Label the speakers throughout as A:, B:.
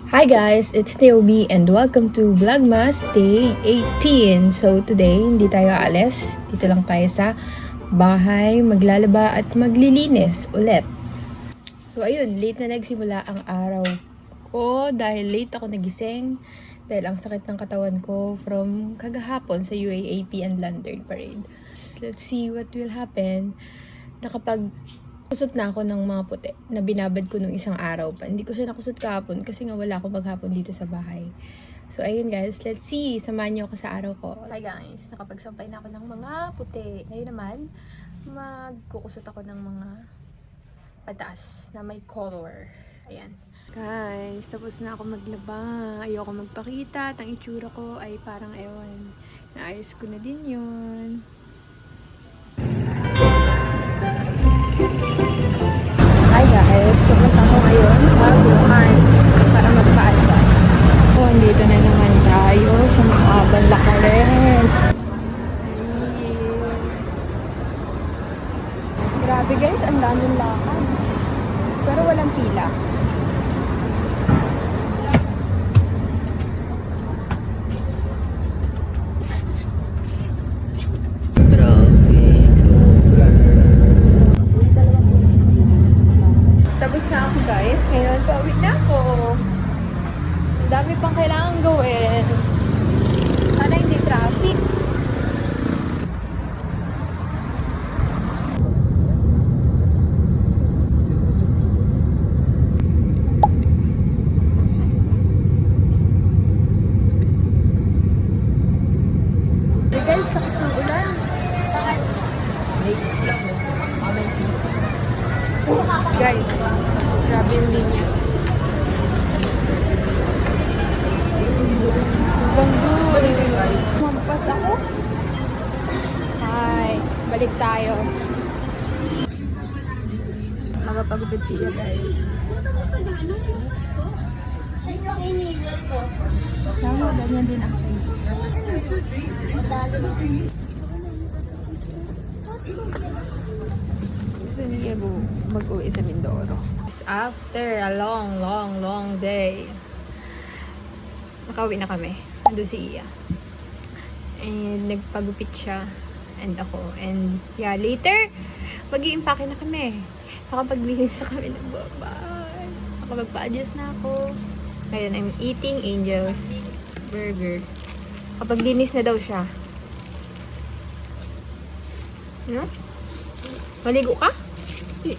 A: Hi guys, it's Naomi and welcome to Vlogmas Day 18. So today, hindi tayo aalis. Dito lang tayo sa bahay, maglalaba at maglilinis ulit. So ayun, late na nagsimula ang araw ko dahil late ako nagising. Dahil ang sakit ng katawan ko from kagahapon sa UAAP and Lantern Parade. Let's see what will happen. Kusot na ako ng mga puti na binabad ko nung isang araw pa. Hindi ko siya nakusot kahapon kasi nga wala akong maghapon dito sa bahay. So, ayun guys. Let's see. Samahan niyo ako sa araw ko. Hi guys. Nakapagsampay na ako ng mga puti. Ngayon naman, magkukusot ako ng mga pataas na may color. Ayan. Guys, tapos na ako maglaba. Ayoko magpakita. Ang itsura ko ay parang ewan. Naayos ko na din yun. Hi guys, pupunta ako ngayon sa Wuhan para magpa-adjust. So, andito na naman tayo sa mahabang lakarin. Grabe guys, ang daming lakad. Pero walang pila. Tapos na ako guys. Ngayon, pauwi na ako. Ang dami pang kailangan gawin. Sana hindi traffic. Hey guys, sakas ng ulan. Guys, grabe yung linya. Ganda. Mampas ako. Hi. Balik tayo. Magpagupit siya guys. Tama, ganyan din ako. Gusto niya mag-uwi sa Mindoro. After a long day, nakauwi na kami. Nandun si Iya. And nagpagupit siya. And ako. And yeah, later, mag-i-impake na kami. Nakapaglinis na kami ng babay. Nakapagpa-adjust na ako. Ngayon, I'm eating Angel's burger. Kapag linis na daw siya. No? Maligo ka?
B: Hindi.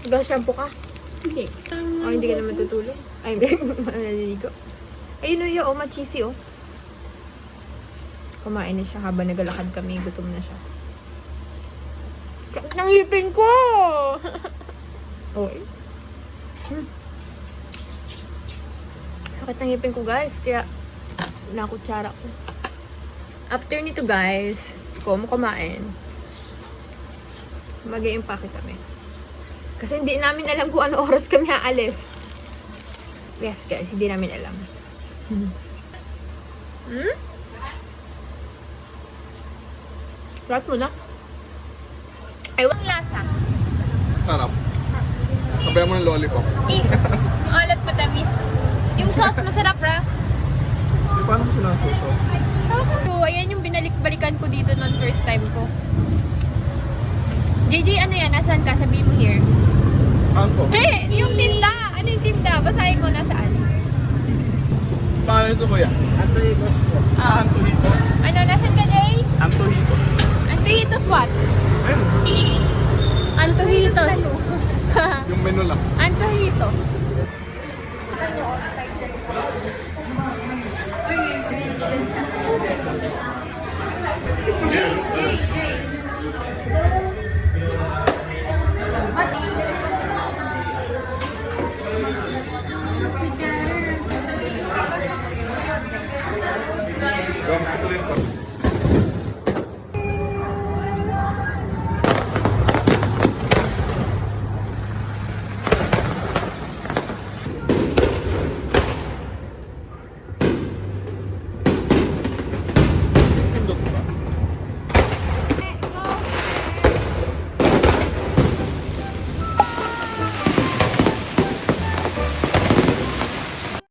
A: Nag-shampoo ka?
B: Hindi.
A: Oh, hindi ka naman tutulog? Ay, maliligo. Ayun o yun, oh, machisi oh. Kumain na siya habang naglalakad kami. Gutom na siya. Sakit ng ngipin ko! Okay. Sakit ng ngipin ko guys. Kaya nakutsara ko. After nito guys, kumain. Mag-i-impake kami. Kasi hindi namin alam kung ano oras kami aalis. Yes guys, hindi namin alam. Rat mo na. Ay, wang lasa.
C: Sarap. Sabayan mo ng lollipop.
A: Alat matamis. Yung sauce masarap, ra.
C: Paano mo sinasuso?
A: So, ayan yung binalik-balikan ko dito noon first time ko. JJ, ano yan? Nasaan ka? Sabihin mo here.
C: Anto.
A: Hey! Yung tinda! Ano yung tinda? Basahin mo nasaan.
C: Paano ito kuya? Antojitos po.
A: Ah.
C: Antojitos.
A: Ano? Nasaan ka, Jay?
C: Antojitos.
A: Antojitos what?
C: Ayun.
A: Antojitos.
C: Yung menu lang.
A: Antojitos.
C: Gawin ko rin pa.